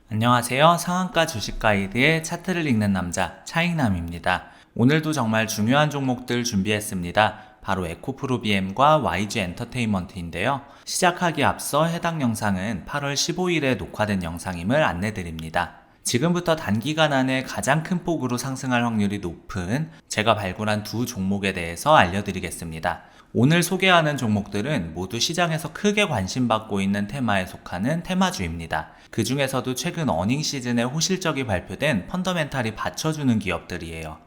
안녕하세요. 상한가 주식 가이드의 차트를 읽는 남자 차익남입니다. 오늘도 정말 중요한 종목들 준비했습니다. 바로 에코프로비엠과 YG 엔터테인먼트인데요. 시작하기 앞서 해당 영상은 8월 15일에 녹화된 영상임을 안내드립니다. 지금부터 단기간 안에 가장 큰 폭으로 상승할 확률이 높은 제가 발굴한 두 종목에 대해서 알려드리겠습니다. 오늘 소개하는 종목들은 모두 시장에서 크게 관심받고 있는 테마에 속하는 테마주입니다. 그 중에서도 최근 어닝 시즌에 호실적이 발표된 펀더멘탈이 받쳐주는 기업들이에요.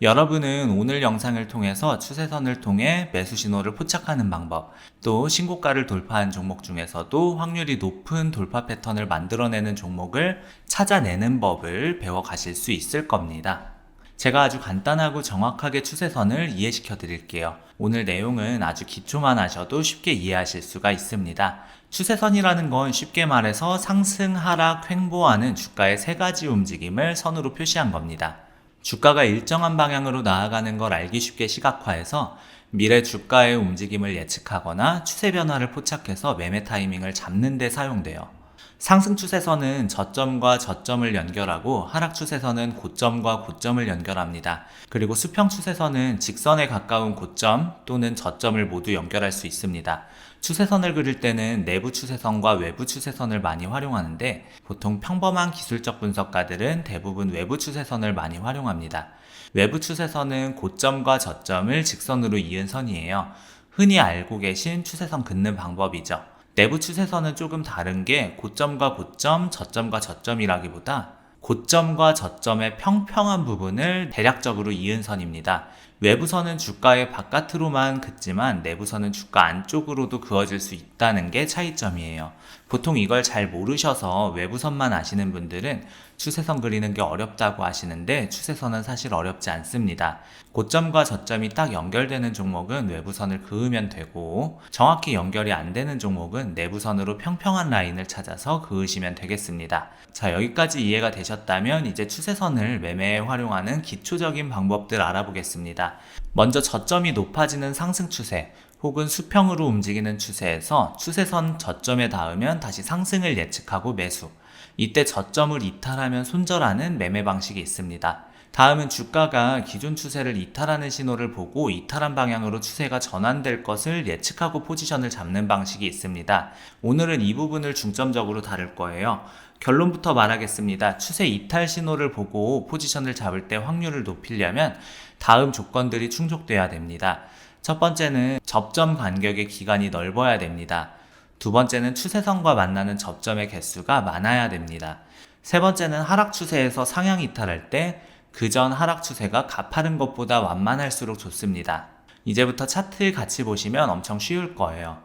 여러분은 오늘 영상을 통해서 추세선을 통해 매수 신호를 포착하는 방법, 또 신고가를 돌파한 종목 중에서도 확률이 높은 돌파 패턴을 만들어내는 종목을 찾아내는 법을 배워가실 수 있을 겁니다. 제가 아주 간단하고 정확하게 추세선을 이해시켜 드릴게요. 오늘 내용은 아주 기초만 하셔도 쉽게 이해하실 수가 있습니다. 추세선이라는 건 쉽게 말해서 상승, 하락, 횡보하는 주가의 세 가지 움직임을 선으로 표시한 겁니다. 주가가 일정한 방향으로 나아가는 걸 알기 쉽게 시각화해서 미래 주가의 움직임을 예측하거나 추세 변화를 포착해서 매매 타이밍을 잡는 데 사용돼요. 상승 추세선은 저점과 저점을 연결하고 하락 추세선은 고점과 고점을 연결합니다. 그리고 수평 추세선은 직선에 가까운 고점 또는 저점을 모두 연결할 수 있습니다. 추세선을 그릴 때는 내부 추세선과 외부 추세선을 많이 활용하는데 보통 평범한 기술적 분석가들은 대부분 외부 추세선을 많이 활용합니다. 외부 추세선은 고점과 저점을 직선으로 이은 선이에요. 흔히 알고 계신 추세선 긋는 방법이죠. 내부 추세선은 조금 다른 게 고점과 고점, 저점과 저점이라기보다 고점과 저점의 평평한 부분을 대략적으로 이은 선입니다. 외부선은 주가의 바깥으로만 긋지만 내부선은 주가 안쪽으로도 그어질 수 있다는 게 차이점이에요. 보통 이걸 잘 모르셔서 외부선만 아시는 분들은 추세선 그리는 게 어렵다고 하시는데 추세선은 사실 어렵지 않습니다. 고점과 저점이 딱 연결되는 종목은 외부선을 그으면 되고 정확히 연결이 안 되는 종목은 내부선으로 평평한 라인을 찾아서 그으시면 되겠습니다. 자, 여기까지 이해가 되셨다면 이제 추세선을 매매에 활용하는 기초적인 방법들 알아보겠습니다. 먼저 저점이 높아지는 상승 추세 혹은 수평으로 움직이는 추세에서 추세선 저점에 닿으면 다시 상승을 예측하고 매수, 이때 저점을 이탈하면 손절하는 매매 방식이 있습니다. 다음은 주가가 기존 추세를 이탈하는 신호를 보고 이탈한 방향으로 추세가 전환될 것을 예측하고 포지션을 잡는 방식이 있습니다. 오늘은 이 부분을 중점적으로 다룰 거예요. 결론부터 말하겠습니다. 추세 이탈 신호를 보고 포지션을 잡을 때 확률을 높이려면 다음 조건들이 충족돼야 됩니다. 첫 번째는 접점 간격의 기간이 넓어야 됩니다. 두 번째는 추세선과 만나는 접점의 개수가 많아야 됩니다. 세 번째는 하락 추세에서 상향 이탈할 때 그전 하락 추세가 가파른 것보다 완만할수록 좋습니다. 이제부터 차트 같이 보시면 엄청 쉬울 거예요.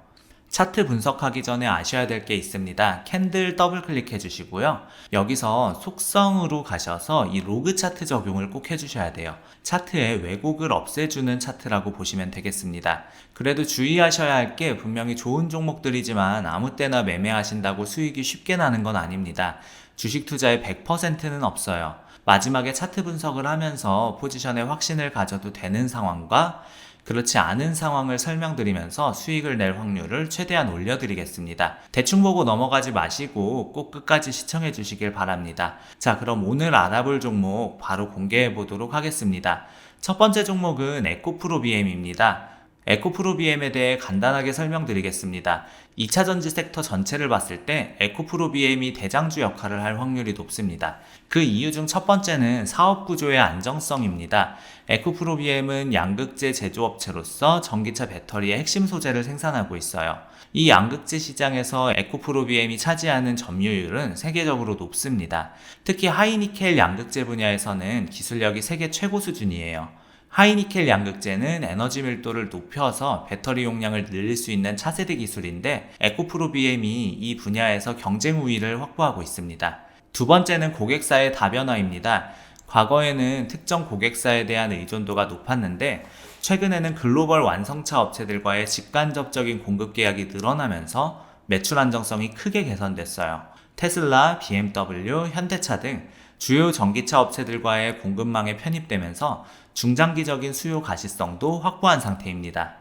차트 분석하기 전에 아셔야 될 게 있습니다. 캔들 더블 클릭해 주시고요. 여기서 속성으로 가셔서 이 로그 차트 적용을 꼭 해주셔야 돼요. 차트에 왜곡을 없애주는 차트라고 보시면 되겠습니다. 그래도 주의하셔야 할 게 분명히 좋은 종목들이지만 아무 때나 매매하신다고 수익이 쉽게 나는 건 아닙니다. 주식 투자에 100%는 없어요. 마지막에 차트 분석을 하면서 포지션에 확신을 가져도 되는 상황과 그렇지 않은 상황을 설명드리면서 수익을 낼 확률을 최대한 올려드리겠습니다. 대충 보고 넘어가지 마시고 꼭 끝까지 시청해 주시길 바랍니다. 자, 그럼 오늘 알아볼 종목 바로 공개해 보도록 하겠습니다. 첫 번째 종목은 에코프로비엠입니다. 에코프로비엠에 대해 간단하게 설명드리겠습니다. 2차전지 섹터 전체를 봤을 때 에코프로비엠이 대장주 역할을 할 확률이 높습니다. 그 이유 중 첫 번째는 사업 구조의 안정성입니다. 에코프로비엠은 양극재 제조업체로서 전기차 배터리의 핵심 소재를 생산하고 있어요. 이 양극재 시장에서 에코프로비엠이 차지하는 점유율은 세계적으로 높습니다. 특히 하이니켈 양극재 분야에서는 기술력이 세계 최고 수준이에요. 하이니켈 양극재는 에너지 밀도를 높여서 배터리 용량을 늘릴 수 있는 차세대 기술인데 에코프로비엠이 이 분야에서 경쟁 우위를 확보하고 있습니다. 두 번째는 고객사의 다변화입니다. 과거에는 특정 고객사에 대한 의존도가 높았는데 최근에는 글로벌 완성차 업체들과의 직간접적인 공급 계약이 늘어나면서 매출 안정성이 크게 개선됐어요. 테슬라, BMW, 현대차 등 주요 전기차 업체들과의 공급망에 편입되면서 중장기적인 수요 가시성도 확보한 상태입니다.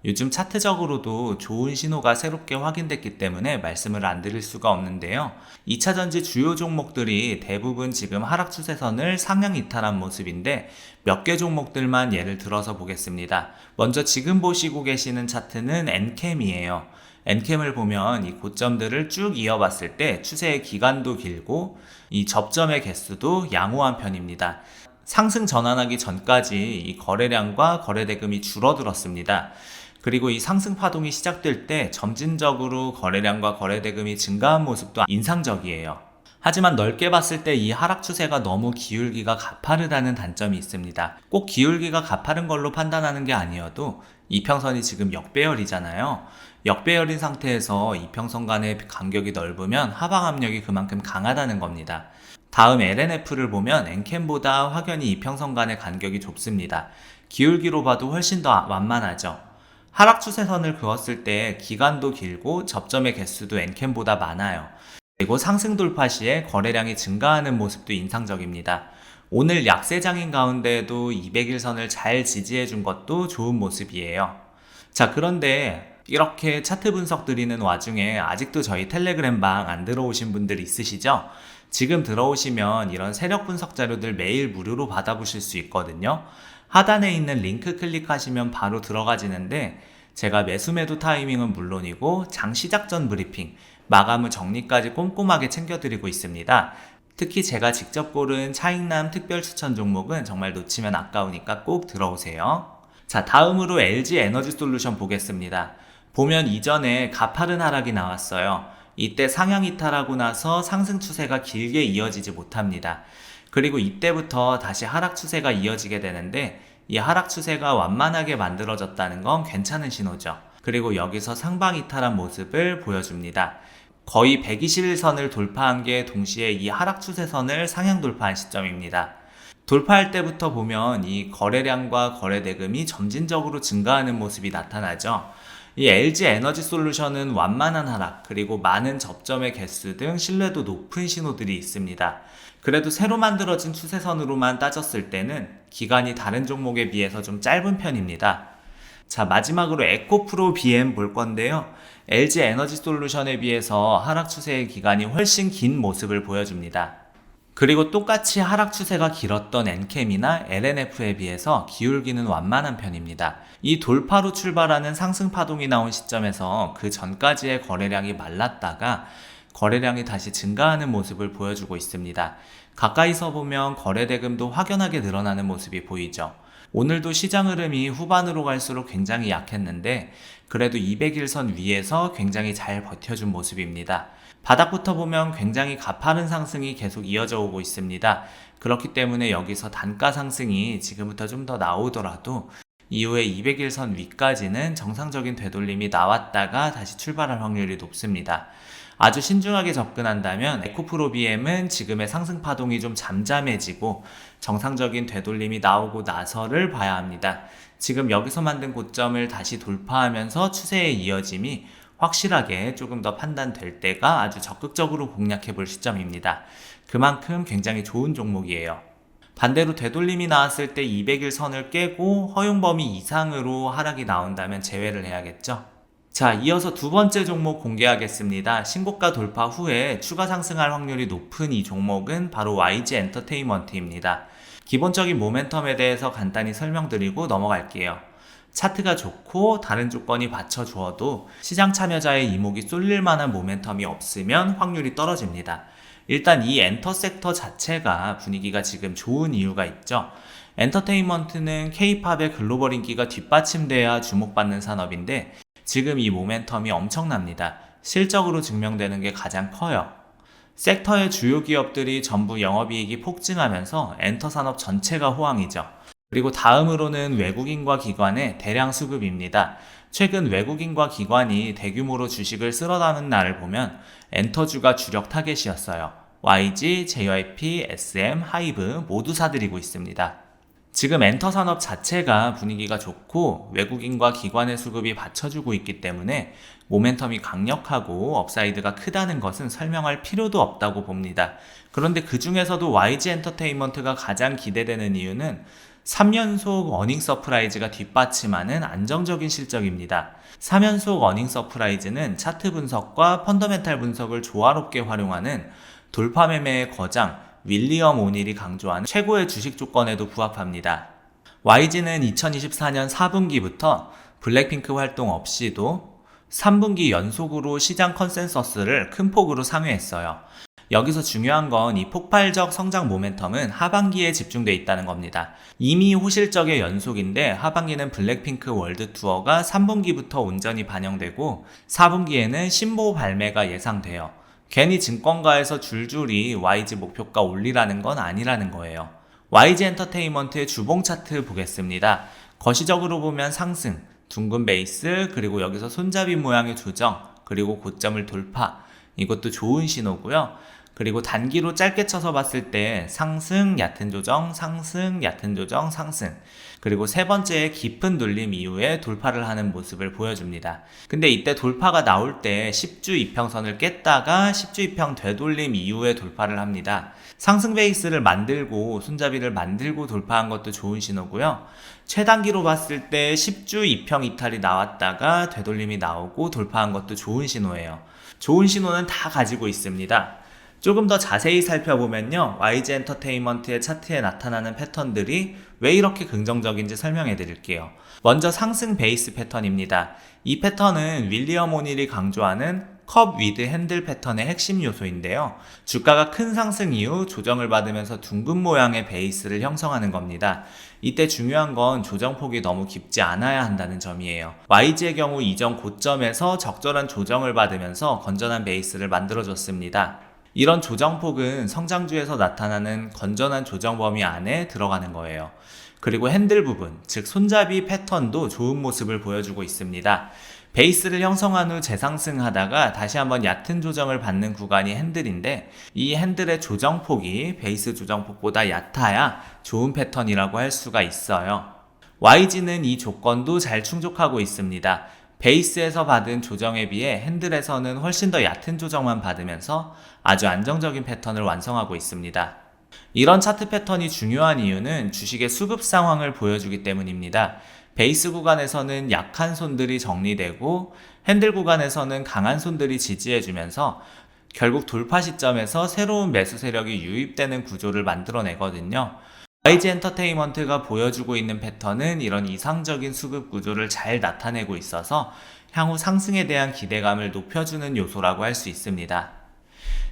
요즘 차트적으로도 좋은 신호가 새롭게 확인됐기 때문에 말씀을 안 드릴 수가 없는데요. 2차전지 주요 종목들이 대부분 지금 하락 추세선을 상향 이탈한 모습인데 몇 개 종목들만 예를 들어서 보겠습니다. 먼저 지금 보시고 계시는 차트는 엔캠이에요. 엔캠을 보면 이 고점들을 쭉 이어봤을 때 추세의 기간도 길고 이 접점의 개수도 양호한 편입니다. 상승 전환하기 전까지 이 거래량과 거래대금이 줄어들었습니다. 그리고 이 상승 파동이 시작될 때 점진적으로 거래량과 거래대금이 증가한 모습도 인상적이에요. 하지만 넓게 봤을 때 이 하락 추세가 너무 기울기가 가파르다는 단점이 있습니다. 꼭 기울기가 가파른 걸로 판단하는 게 아니어도 이평선이 지금 역배열이잖아요. 역배열인 상태에서 이평선 간의 간격이 넓으면 하방 압력이 그만큼 강하다는 겁니다. 다음 LNF를 보면 엔캠보다 확연히 이평선 간의 간격이 좁습니다. 기울기로 봐도 훨씬 더 완만하죠. 하락 추세선을 그었을 때 기간도 길고 접점의 개수도 엔캠보다 많아요. 그리고 상승 돌파 시에 거래량이 증가하는 모습도 인상적입니다. 오늘 약세장인 가운데에도 200일선을 잘 지지해준 것도 좋은 모습이에요. 자, 그런데 이렇게 차트 분석 드리는 와중에 아직도 저희 텔레그램 방 안 들어오신 분들 있으시죠? 지금 들어오시면 이런 세력 분석 자료들 매일 무료로 받아보실 수 있거든요. 하단에 있는 링크 클릭하시면 바로 들어가지는데 제가 매수 매도 타이밍은 물론이고 장 시작 전 브리핑, 마감 후 정리까지 꼼꼼하게 챙겨드리고 있습니다. 특히 제가 직접 고른 차익남 특별 추천 종목은 정말 놓치면 아까우니까 꼭 들어오세요. 자, 다음으로 LG 에너지 솔루션 보겠습니다. 보면 이전에 가파른 하락이 나왔어요. 이때 상향 이탈하고 나서 상승 추세가 길게 이어지지 못합니다. 그리고 이때부터 다시 하락 추세가 이어지게 되는데 이 하락 추세가 완만하게 만들어졌다는 건 괜찮은 신호죠. 그리고 여기서 상방 이탈한 모습을 보여줍니다. 거의 121선을 돌파한 게 동시에 이 하락 추세선을 상향 돌파한 시점입니다. 돌파할 때부터 보면 이 거래량과 거래대금이 점진적으로 증가하는 모습이 나타나죠. 이 LG 에너지 솔루션은 완만한 하락, 그리고 많은 접점의 개수 등 신뢰도 높은 신호들이 있습니다. 그래도 새로 만들어진 추세선으로만 따졌을 때는 기간이 다른 종목에 비해서 좀 짧은 편입니다. 자, 마지막으로 에코프로 BM 볼 건데요. LG 에너지 솔루션에 비해서 하락 추세의 기간이 훨씬 긴 모습을 보여줍니다. 그리고 똑같이 하락 추세가 길었던 엔캠이나 LNF에 비해서 기울기는 완만한 편입니다. 이 돌파로 출발하는 상승 파동이 나온 시점에서 그 전까지의 거래량이 말랐다가 거래량이 다시 증가하는 모습을 보여주고 있습니다. 가까이서 보면 거래대금도 확연하게 늘어나는 모습이 보이죠. 오늘도 시장 흐름이 후반으로 갈수록 굉장히 약했는데 그래도 200일선 위에서 굉장히 잘 버텨준 모습입니다. 바닥부터 보면 굉장히 가파른 상승이 계속 이어져 오고 있습니다. 그렇기 때문에 여기서 단가 상승이 지금부터 좀 더 나오더라도 이후에 200일선 위까지는 정상적인 되돌림이 나왔다가 다시 출발할 확률이 높습니다. 아주 신중하게 접근한다면 에코프로비엠은 지금의 상승 파동이 좀 잠잠해지고 정상적인 되돌림이 나오고 나서를 봐야 합니다. 지금 여기서 만든 고점을 다시 돌파하면서 추세의 이어짐이 확실하게 조금 더 판단될 때가 아주 적극적으로 공략해 볼 시점입니다. 그만큼 굉장히 좋은 종목이에요. 반대로 되돌림이 나왔을 때 200일 선을 깨고 허용 범위 이상으로 하락이 나온다면 제외를 해야겠죠. 자, 이어서 두 번째 종목 공개하겠습니다. 신고가 돌파 후에 추가 상승할 확률이 높은 이 종목은 바로 YG 엔터테인먼트입니다. 기본적인 모멘텀에 대해서 간단히 설명드리고 넘어갈게요. 차트가 좋고 다른 조건이 받쳐주어도 시장 참여자의 이목이 쏠릴 만한 모멘텀이 없으면 확률이 떨어집니다. 일단 이 엔터 섹터 자체가 분위기가 지금 좋은 이유가 있죠. 엔터테인먼트는 K-팝의 글로벌 인기가 뒷받침돼야 주목받는 산업인데 지금 이 모멘텀이 엄청납니다. 실적으로 증명되는 게 가장 커요. 섹터의 주요 기업들이 전부 영업이익이 폭증하면서 엔터 산업 전체가 호황이죠. 그리고 다음으로는 외국인과 기관의 대량 수급입니다. 최근 외국인과 기관이 대규모로 주식을 쓸어 담은 날을 보면 엔터주가 주력 타겟이었어요. YG, JYP, SM, 하이브 모두 사들이고 있습니다. 지금 엔터 산업 자체가 분위기가 좋고 외국인과 기관의 수급이 받쳐주고 있기 때문에 모멘텀이 강력하고 업사이드가 크다는 것은 설명할 필요도 없다고 봅니다. 그런데 그 중에서도 YG 엔터테인먼트가 가장 기대되는 이유는 3연속 어닝 서프라이즈가 뒷받침하는 안정적인 실적입니다. 3연속 어닝 서프라이즈는 차트 분석과 펀더멘탈 분석을 조화롭게 활용하는 돌파 매매의 거장 윌리엄 오닐이 강조하는 최고의 주식 조건에도 부합합니다. YG는 2024년 4분기부터 블랙핑크 활동 없이도 3분기 연속으로 시장 컨센서스를 큰 폭으로 상회했어요. 여기서 중요한 건 이 폭발적 성장 모멘텀은 하반기에 집중돼 있다는 겁니다. 이미 호실적의 연속인데 하반기는 블랙핑크 월드 투어가 3분기부터 온전히 반영되고 4분기에는 신보 발매가 예상돼요. 괜히 증권가에서 줄줄이 YG 목표가 올리라는 건 아니라는 거예요. YG 엔터테인먼트의 주봉 차트 보겠습니다. 거시적으로 보면 상승, 둥근 베이스, 그리고 여기서 손잡이 모양의 조정, 그리고 고점을 돌파. 이것도 좋은 신호고요. 그리고 단기로 짧게 쳐서 봤을 때 상승, 얕은 조정, 상승, 얕은 조정, 상승. 그리고 세 번째 깊은 눌림 이후에 돌파를 하는 모습을 보여줍니다. 근데 이때 돌파가 나올 때 10주 이평선을 깼다가 10주 이평 되돌림 이후에 돌파를 합니다. 상승 베이스를 만들고 손잡이를 만들고 돌파한 것도 좋은 신호고요. 최단기로 봤을 때 10주 이평 이탈이 나왔다가 되돌림이 나오고 돌파한 것도 좋은 신호예요. 좋은 신호는 다 가지고 있습니다. 조금 더 자세히 살펴보면요, YG 엔터테인먼트의 차트에 나타나는 패턴들이 왜 이렇게 긍정적인지 설명해 드릴게요. 먼저 상승 베이스 패턴입니다. 이 패턴은 윌리엄 오닐이 강조하는 컵 위드 핸들 패턴의 핵심 요소인데요. 주가가 큰 상승 이후 조정을 받으면서 둥근 모양의 베이스를 형성하는 겁니다. 이때 중요한 건 조정폭이 너무 깊지 않아야 한다는 점이에요. YG의 경우 이전 고점에서 적절한 조정을 받으면서 건전한 베이스를 만들어줬습니다. 이런 조정폭은 성장주에서 나타나는 건전한 조정 범위 안에 들어가는 거예요. 그리고 핸들 부분, 즉 손잡이 패턴도 좋은 모습을 보여주고 있습니다. 베이스를 형성한 후 재상승하다가 다시 한번 얕은 조정을 받는 구간이 핸들인데, 이 핸들의 조정폭이 베이스 조정폭보다 얕아야 좋은 패턴이라고 할 수가 있어요. YG는 이 조건도 잘 충족하고 있습니다. 베이스에서 받은 조정에 비해 핸들에서는 훨씬 더 얕은 조정만 받으면서 아주 안정적인 패턴을 완성하고 있습니다. 이런 차트 패턴이 중요한 이유는 주식의 수급 상황을 보여주기 때문입니다. 베이스 구간에서는 약한 손들이 정리되고 핸들 구간에서는 강한 손들이 지지해주면서 결국 돌파 시점에서 새로운 매수 세력이 유입되는 구조를 만들어내거든요. YG 엔터테인먼트가 보여주고 있는 패턴은 이런 이상적인 수급 구조를 잘 나타내고 있어서 향후 상승에 대한 기대감을 높여주는 요소라고 할 수 있습니다.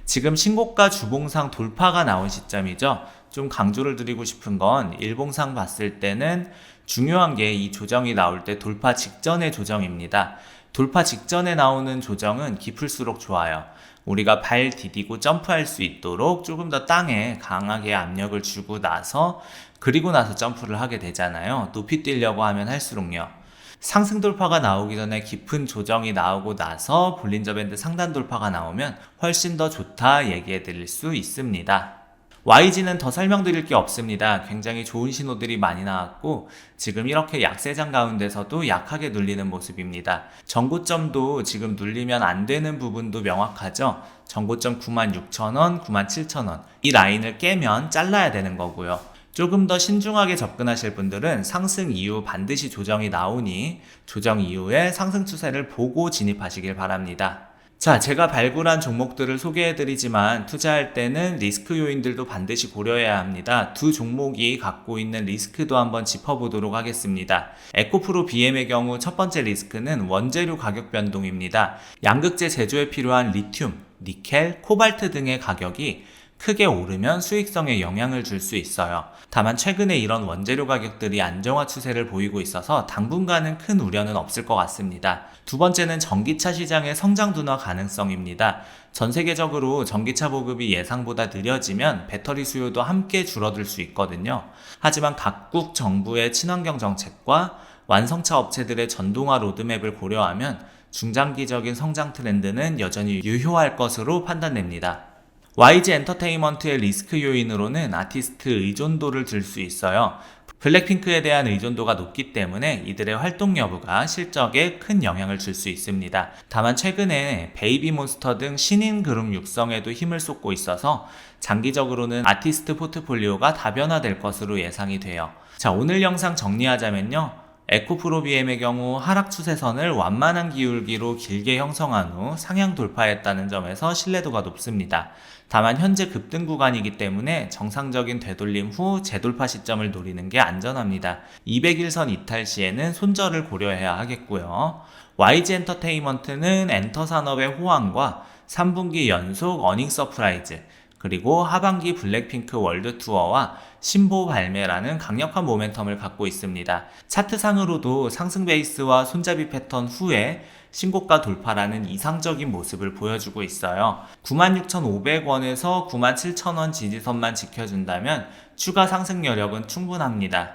지금 신고가 주봉상 돌파가 나온 시점이죠. 좀 강조를 드리고 싶은 건 일봉상 봤을 때는 중요한 게 이 조정이 나올 때 돌파 직전의 조정입니다. 돌파 직전에 나오는 조정은 깊을수록 좋아요. 우리가 발 디디고 점프할 수 있도록 조금 더 땅에 강하게 압력을 주고 나서 그리고 나서 점프를 하게 되잖아요. 높이 뛰려고 하면 할수록요. 상승 돌파가 나오기 전에 깊은 조정이 나오고 나서 볼린저 밴드 상단 돌파가 나오면 훨씬 더 좋다 얘기해 드릴 수 있습니다. YG는 더 설명드릴 게 없습니다. 굉장히 좋은 신호들이 많이 나왔고 지금 이렇게 약세장 가운데서도 약하게 눌리는 모습입니다. 전고점도 지금 눌리면 안 되는 부분도 명확하죠. 전고점 96,000원, 97,000원 이 라인을 깨면 잘라야 되는 거고요. 조금 더 신중하게 접근하실 분들은 상승 이후 반드시 조정이 나오니 조정 이후에 상승 추세를 보고 진입하시길 바랍니다. 자, 제가 발굴한 종목들을 소개해드리지만 투자할 때는 리스크 요인들도 반드시 고려해야 합니다. 두 종목이 갖고 있는 리스크도 한번 짚어보도록 하겠습니다. 에코프로 BM의 경우 첫 번째 리스크는 원재료 가격 변동입니다. 양극재 제조에 필요한 리튬, 니켈, 코발트 등의 가격이 크게 오르면 수익성에 영향을 줄 수 있어요. 다만 최근에 이런 원재료 가격들이 안정화 추세를 보이고 있어서 당분간은 큰 우려는 없을 것 같습니다. 두 번째는 전기차 시장의 성장 둔화 가능성입니다. 전 세계적으로 전기차 보급이 예상보다 느려지면 배터리 수요도 함께 줄어들 수 있거든요. 하지만 각국 정부의 친환경 정책과 완성차 업체들의 전동화 로드맵을 고려하면 중장기적인 성장 트렌드는 여전히 유효할 것으로 판단됩니다. YG 엔터테인먼트의 리스크 요인으로는 아티스트 의존도를 들 수 있어요. 블랙핑크에 대한 의존도가 높기 때문에 이들의 활동 여부가 실적에 큰 영향을 줄 수 있습니다. 다만 최근에 베이비몬스터 등 신인 그룹 육성에도 힘을 쏟고 있어서 장기적으로는 아티스트 포트폴리오가 다변화될 것으로 예상이 돼요. 자, 오늘 영상 정리하자면요. 에코프로비엠의 경우 하락 추세선을 완만한 기울기로 길게 형성한 후 상향 돌파했다는 점에서 신뢰도가 높습니다. 다만 현재 급등 구간이기 때문에 정상적인 되돌림 후 재돌파 시점을 노리는 게 안전합니다. 200일선 이탈 시에는 손절을 고려해야 하겠고요. YG엔터테인먼트는 엔터 산업의 호황과 3분기 연속 어닝 서프라이즈, 그리고 하반기 블랙핑크 월드 투어와 신보 발매라는 강력한 모멘텀을 갖고 있습니다. 차트상으로도 상승 베이스와 손잡이 패턴 후에 신고가 돌파라는 이상적인 모습을 보여주고 있어요. 96,500원에서 97,000원 지지선만 지켜준다면 추가 상승 여력은 충분합니다.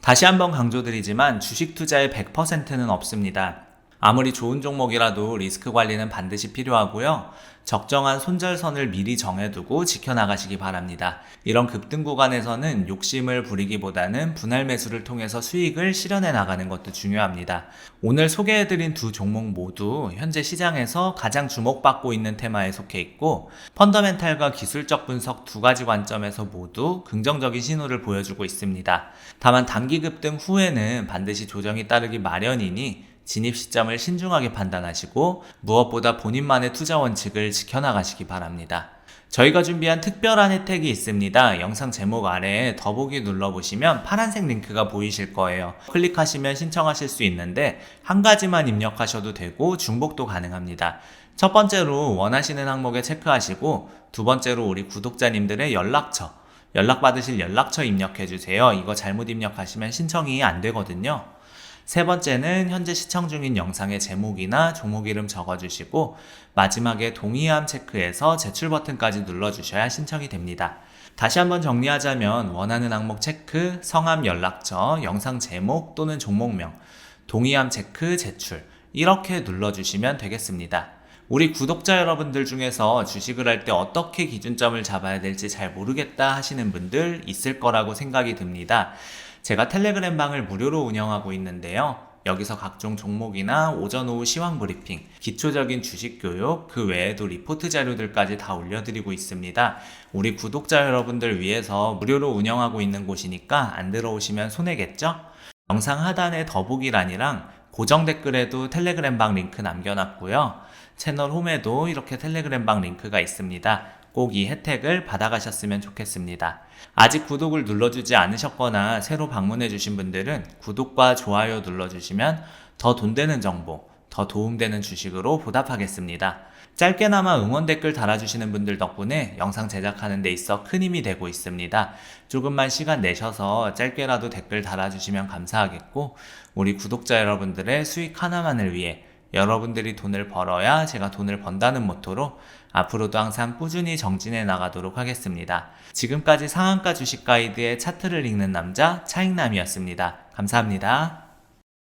다시 한번 강조드리지만 주식 투자의 100%는 없습니다. 아무리 좋은 종목이라도 리스크 관리는 반드시 필요하고요. 적정한 손절선을 미리 정해두고 지켜나가시기 바랍니다. 이런 급등 구간에서는 욕심을 부리기보다는 분할 매수를 통해서 수익을 실현해 나가는 것도 중요합니다. 오늘 소개해드린 두 종목 모두 현재 시장에서 가장 주목받고 있는 테마에 속해 있고 펀더멘탈과 기술적 분석 두 가지 관점에서 모두 긍정적인 신호를 보여주고 있습니다. 다만 단기 급등 후에는 반드시 조정이 따르기 마련이니 진입 시점을 신중하게 판단하시고 무엇보다 본인만의 투자 원칙을 지켜나가시기 바랍니다. 저희가 준비한 특별한 혜택이 있습니다. 영상 제목 아래에 더보기 눌러보시면 파란색 링크가 보이실 거예요. 클릭하시면 신청하실 수 있는데 한 가지만 입력하셔도 되고 중복도 가능합니다. 첫 번째로 원하시는 항목에 체크하시고 두 번째로 우리 구독자님들의 연락받으실 연락처 입력해주세요. 이거 잘못 입력하시면 신청이 안 되거든요. 세 번째는 현재 시청 중인 영상의 제목이나 종목 이름 적어주시고 마지막에 동의함 체크해서 제출 버튼까지 눌러주셔야 신청이 됩니다. 다시 한번 정리하자면 원하는 항목 체크, 성함 연락처, 영상 제목 또는 종목명, 동의함 체크, 제출 이렇게 눌러주시면 되겠습니다. 우리 구독자 여러분들 중에서 주식을 할 때 어떻게 기준점을 잡아야 될지 잘 모르겠다 하시는 분들 있을 거라고 생각이 듭니다. 제가 텔레그램 방을 무료로 운영하고 있는데요. 여기서 각종 종목이나 오전 오후 시황 브리핑, 기초적인 주식 교육, 그 외에도 리포트 자료들까지 다 올려드리고 있습니다. 우리 구독자 여러분들 위해서 무료로 운영하고 있는 곳이니까 안 들어오시면 손해겠죠? 영상 하단에 더보기란이랑 고정 댓글에도 텔레그램 방 링크 남겨놨고요. 채널 홈에도 이렇게 텔레그램 방 링크가 있습니다. 꼭 이 혜택을 받아가셨으면 좋겠습니다. 아직 구독을 눌러주지 않으셨거나 새로 방문해주신 분들은 구독과 좋아요 눌러주시면 더 돈 되는 정보, 더 도움되는 주식으로 보답하겠습니다. 짧게나마 응원 댓글 달아주시는 분들 덕분에 영상 제작하는 데 있어 큰 힘이 되고 있습니다. 조금만 시간 내셔서 짧게라도 댓글 달아주시면 감사하겠고 우리 구독자 여러분들의 수익 하나만을 위해 여러분들이 돈을 벌어야 제가 돈을 번다는 모토로 앞으로도 항상 꾸준히 정진해 나가도록 하겠습니다. 지금까지 상한가 주식 가이드의 차트를 읽는 남자 차익남이었습니다. 감사합니다.